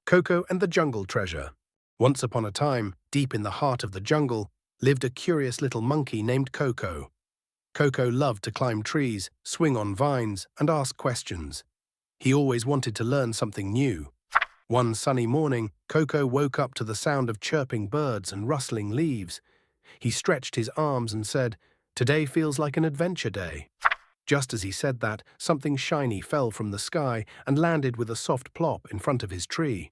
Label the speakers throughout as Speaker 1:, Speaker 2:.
Speaker 1: Koko and the Jungle Treasure. Once upon a time, deep in the heart of the jungle, lived a curious little monkey named Koko. Koko loved to climb trees, swing on vines, and ask questions. He always wanted to learn something new. One sunny morning, Koko woke up to the sound of chirping birds and rustling leaves. He stretched his arms and said, "Today feels like an adventure day." Just as he said that, something shiny fell from the sky and landed with a soft plop in front of his tree.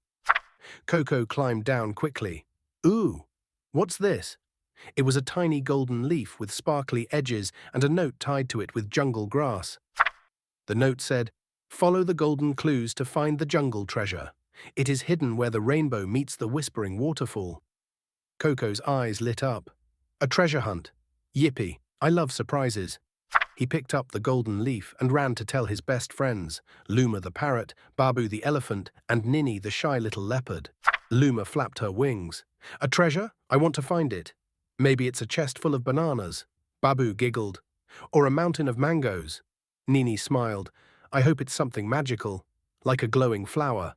Speaker 1: Koko climbed down quickly. "Ooh, what's this?" It was a tiny golden leaf with sparkly edges and a note tied to it with jungle grass. The note said, "Follow the golden clues to find the jungle treasure. It is hidden where the rainbow meets the whispering waterfall." Koko's eyes lit up. A treasure hunt. Yippee, I love surprises. He picked up the golden leaf and ran to tell his best friends, Luma the parrot, Babu the elephant, and Ninny the shy little leopard. Luma flapped her wings. "A treasure? I want to find it. Maybe it's a chest full of bananas." Babu giggled. "Or a mountain of mangoes." Ninny smiled. "I hope it's something magical, like a glowing flower."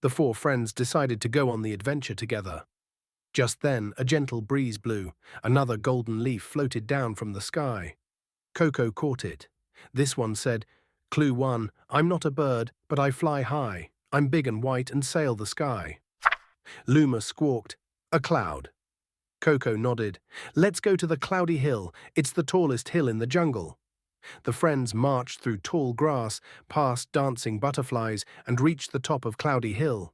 Speaker 1: The four friends decided to go on the adventure together. Just then, a gentle breeze blew. Another golden leaf floated down from the sky. Koko caught it. This one said, "Clue 1, I'm not a bird, but I fly high. I'm big and white and sail the sky." Luma squawked, "A cloud." Koko nodded. "Let's go to the cloudy hill. It's the tallest hill in the jungle." The friends marched through tall grass, past dancing butterflies, and reached the top of Cloudy Hill.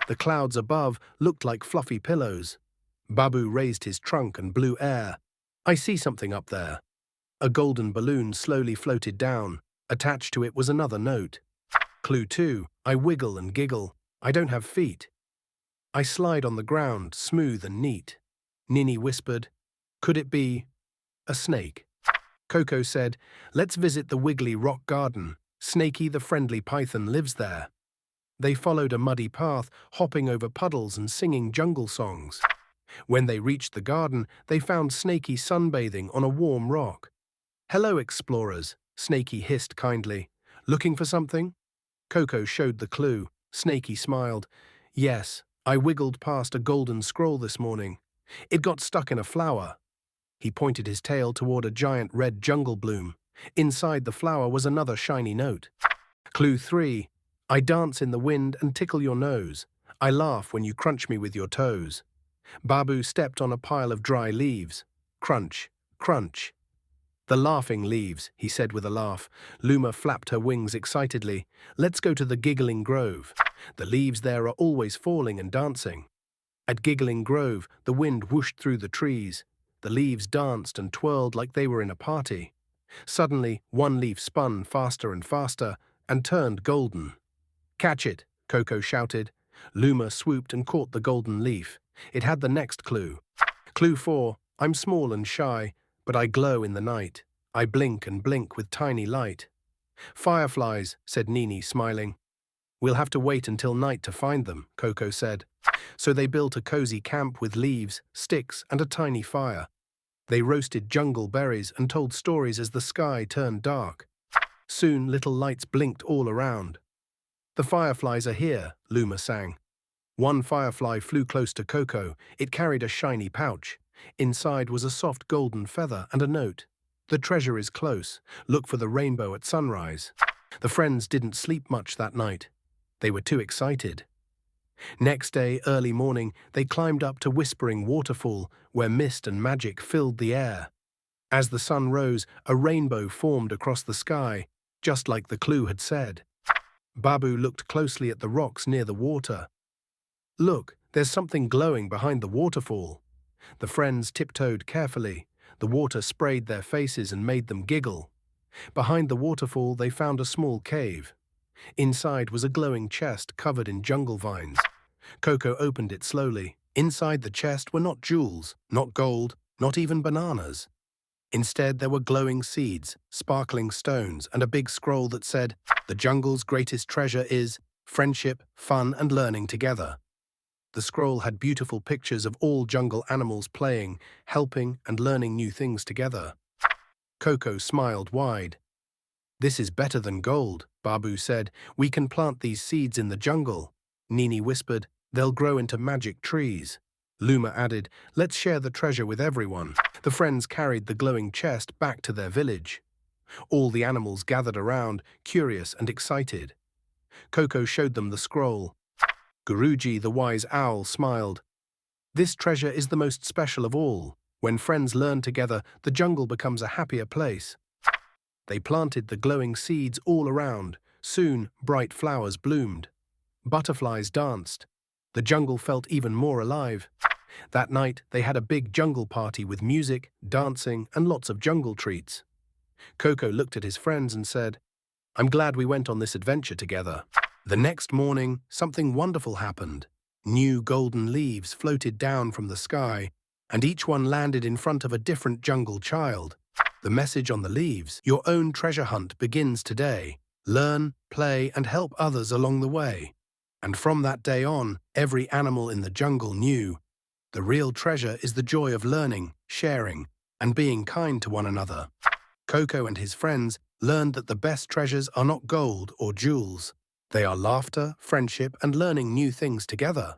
Speaker 1: The clouds above looked like fluffy pillows. Babu raised his trunk and blew air. "I see something up there." A golden balloon slowly floated down. Attached to it was another note. "Clue 2, I wiggle and giggle. I don't have feet. I slide on the ground, smooth and neat." Ninny whispered, "Could it be a snake?" Koko said, "Let's visit the wiggly rock garden. Snaky the friendly python lives there." They followed a muddy path, hopping over puddles and singing jungle songs. When they reached the garden, they found Snaky sunbathing on a warm rock. "Hello, explorers," Snaky hissed kindly. "Looking for something?" Koko showed the clue. Snaky smiled. "Yes, I wiggled past a golden scroll this morning. It got stuck in a flower." He pointed his tail toward a giant red jungle bloom. Inside the flower was another shiny note. "Clue 3, I dance in the wind and tickle your nose. I laugh when you crunch me with your toes." Babu stepped on a pile of dry leaves. Crunch, crunch. "The laughing leaves," he said with a laugh. Luma flapped her wings excitedly. "Let's go to the Giggling Grove. The leaves there are always falling and dancing." At Giggling Grove, the wind whooshed through the trees. The leaves danced and twirled like they were in a party. Suddenly, one leaf spun faster and faster and turned golden. "Catch it," Koko shouted. Luma swooped and caught the golden leaf. It had the next clue. "Clue 4, I'm small and shy, but I glow in the night. I blink and blink with tiny light." "Fireflies," said Ninny, smiling. "We'll have to wait until night to find them," Koko said. So they built a cozy camp with leaves, sticks, and a tiny fire. They roasted jungle berries and told stories as the sky turned dark. Soon little lights blinked all around. "The fireflies are here," Luma sang. One firefly flew close to Koko. It carried a shiny pouch. Inside was a soft golden feather and a note. "The treasure is close. Look for the rainbow at sunrise." The friends didn't sleep much that night. They were too excited. Next day, early morning, they climbed up to Whispering Waterfall, where mist and magic filled the air. As the sun rose, a rainbow formed across the sky, just like the clue had said. Babu looked closely at the rocks near the water. "Look, there's something glowing behind the waterfall." The friends tiptoed carefully. The water sprayed their faces and made them giggle. Behind the waterfall, they found a small cave. Inside was a glowing chest covered in jungle vines. Koko opened it slowly. Inside the chest were not jewels, not gold, not even bananas. Instead, there were glowing seeds, sparkling stones, and a big scroll that said, "The jungle's greatest treasure is friendship, fun, and learning together." The scroll had beautiful pictures of all jungle animals playing, helping, and learning new things together. Koko smiled wide. "This is better than gold," Babu said. "We can plant these seeds in the jungle." Nini whispered, "They'll grow into magic trees." Luma added, "Let's share the treasure with everyone." The friends carried the glowing chest back to their village. All the animals gathered around, curious and excited. Koko showed them the scroll. Guruji, the wise owl, smiled. "This treasure is the most special of all. When friends learn together, the jungle becomes a happier place." They planted the glowing seeds all around. Soon, bright flowers bloomed. Butterflies danced. The jungle felt even more alive. That night, they had a big jungle party with music, dancing, and lots of jungle treats. Koko looked at his friends and said, "I'm glad we went on this adventure together." The next morning, something wonderful happened. New golden leaves floated down from the sky, and each one landed in front of a different jungle child. The message on the leaves: "Your own treasure hunt begins today. Learn, play, and help others along the way." And from that day on, every animal in the jungle knew the real treasure is the joy of learning, sharing, and being kind to one another. Koko and his friends learned that the best treasures are not gold or jewels. They are laughter, friendship, and learning new things together.